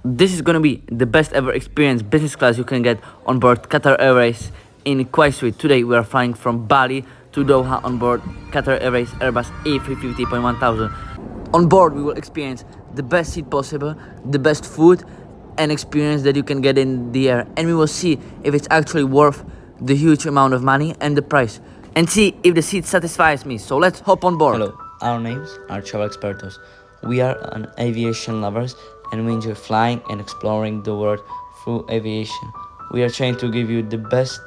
This is gonna be the best ever experience business class you can get on board Qatar Airways in Kuwait. Today we are flying from Bali to Doha on board Qatar Airways Airbus A350.1000. On board we will experience the best seat possible, the best food and experience that you can get in the air, and we will see if it's actually worth the huge amount of money and the price, and see if the seat satisfies me. So let's hop on board. Hello, our names are travel expertos. We are an aviation lovers and we enjoy flying and exploring the world through aviation. We are trying to give you the best,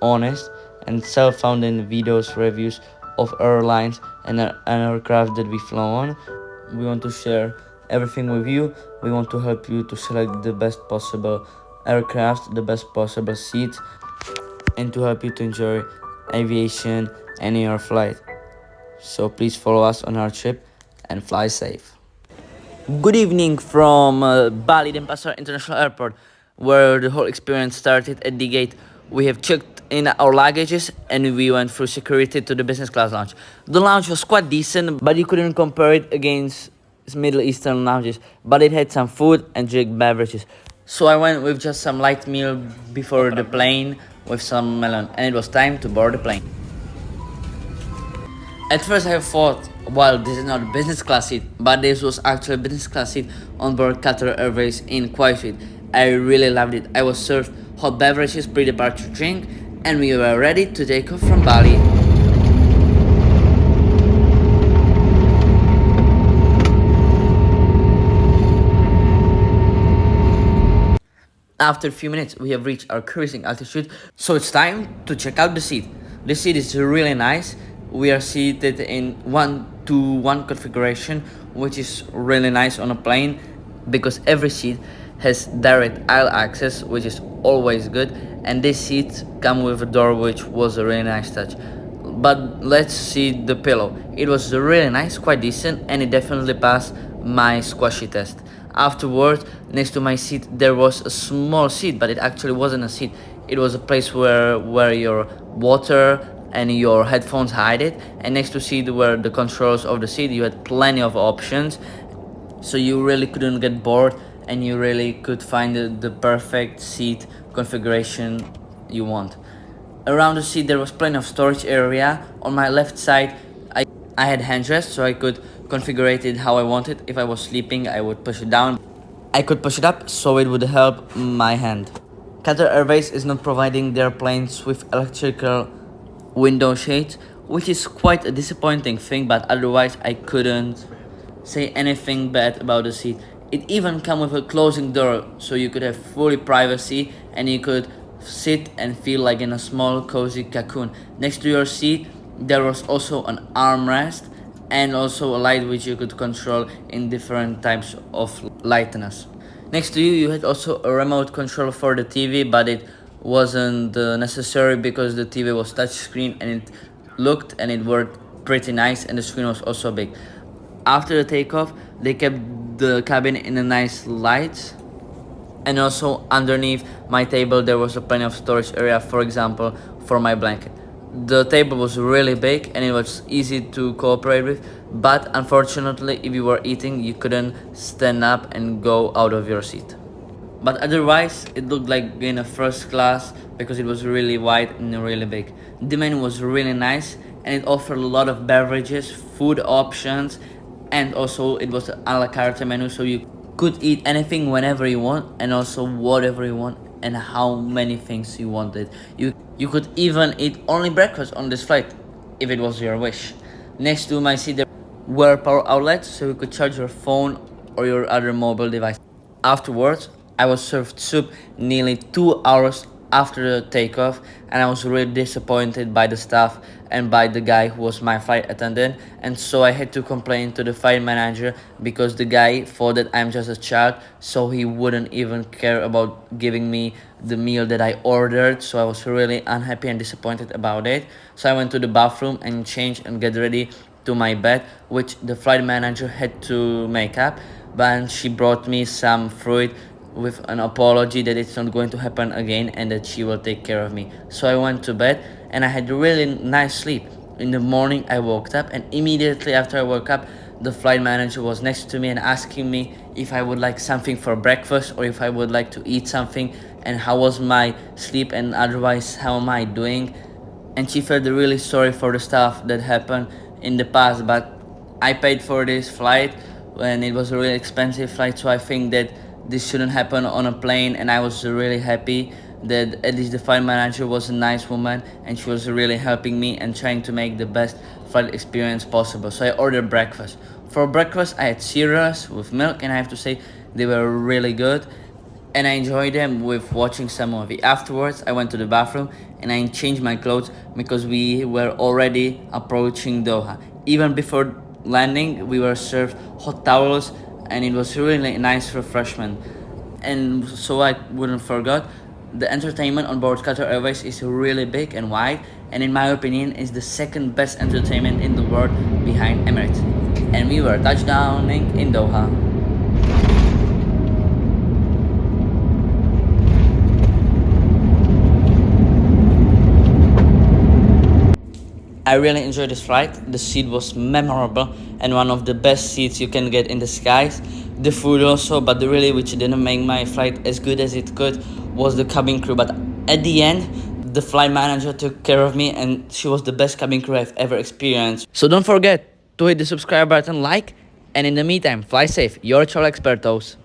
honest, and self-founded videos, reviews of airlines and aircraft that we fly on. We want to share everything with you. We want to help you to select the best possible aircraft, the best possible seats, and to help you to enjoy aviation and your flight. So please follow us on our trip and fly safe. Good evening from Bali Denpasar International Airport, where the whole experience started. At the gate, we have checked in our luggages and we went through security to the business class lounge. The lounge was quite decent, but you couldn't compare it against Middle Eastern lounges, but it had some food and drink beverages. So I went with just some light meal before the plane with some melon, and it was time to board the plane. At first I thought, well, this is not a business class seat, but this was actually a business class seat on board Qatar Airways in Kuwait. I really loved it. I was served hot beverages, pre-departure drink, and we were ready to take off from Bali. After a few minutes, we have reached our cruising altitude, so it's time to check out the seat. The seat is really nice. We are seated in 1-to-1 configuration, which is really nice on a plane because every seat has direct aisle access, which is always good, and this seat come with a door, which was a really nice touch. But let's see the pillow. It was really nice, quite decent, and it definitely passed my squashy test. Afterwards, next to my seat there was a small seat, but it actually wasn't a seat. It was a place where your water and your headphones hide it, and next to seat were the controls of the seat. You had plenty of options, so you really couldn't get bored and you really could find the perfect seat configuration you want. Around the seat there was plenty of storage area. On my left side I had handrest, so I could configure it how I wanted. If I was sleeping, I would push it down. I could push it up so it would help my hand. Qatar Airways is not providing their planes with electrical window shades, which is quite a disappointing thing, but otherwise I couldn't say anything bad about the seat. It even came with a closing door, so you could have fully privacy and you could sit and feel like in a small cozy cocoon. Next to your seat there was also an armrest and also a light which you could control in different types of lightness. Next to you had also a remote control for the TV, but it wasn't necessary because the TV was touchscreen and it looked and it worked pretty nice, and the screen was also big. After the takeoff, they kept the cabin in a nice light, and also underneath my table there was a plenty of storage area, for example for my blanket. The table was really big and it was easy to cooperate with, but unfortunately if you were eating you couldn't stand up and go out of your seat. But otherwise it looked like in a first class because it was really wide and really big. The menu was really nice and it offered a lot of beverages, food options, and also it was an a la carte menu, so you could eat anything whenever you want and also whatever you want and how many things you wanted. You could even eat only breakfast on this flight if it was your wish. Next to my seat there were power outlets, so you could charge your phone or your other mobile device. Afterwards, I was served soup nearly 2 hours after the takeoff, and I was really disappointed by the staff and by the guy who was my flight attendant, and so I had to complain to the flight manager because the guy thought that I'm just a child, so he wouldn't even care about giving me the meal that I ordered. So I was really unhappy and disappointed about it. So I went to the bathroom and changed and get ready to my bed, which the flight manager had to make up, but she brought me some fruit with an apology that it's not going to happen again and that she will take care of me. So I went to bed and I had a really nice sleep. In the morning I woke up, and immediately after I woke up the flight manager was next to me and asking me if I would like something for breakfast or if I would like to eat something, and how was my sleep, and otherwise how am I doing. And she felt really sorry for the stuff that happened in the past, but I paid for this flight when it was a really expensive flight, so I think that this shouldn't happen on a plane, and I was really happy that at least the flight manager was a nice woman and she was really helping me and trying to make the best flight experience possible. So I ordered breakfast. For breakfast I had cereals with milk, and I have to say they were really good, and I enjoyed them with watching some movie. Afterwards, I went to the bathroom and I changed my clothes because we were already approaching Doha. Even before landing, we were served hot towels, and it was really nice refreshment. And so I wouldn't forget, the entertainment on board Qatar Airways is really big and wide, and in my opinion, is the second best entertainment in the world behind Emirates. And we were touchdowning in Doha. I really enjoyed this flight. The seat was memorable and one of the best seats you can get in the skies. The food also, but the really which didn't make my flight as good as it could was the cabin crew. But at the end, the flight manager took care of me, and she was the best cabin crew I've ever experienced. So don't forget to hit the subscribe button, like, and in the meantime, fly safe. Your travel expertos.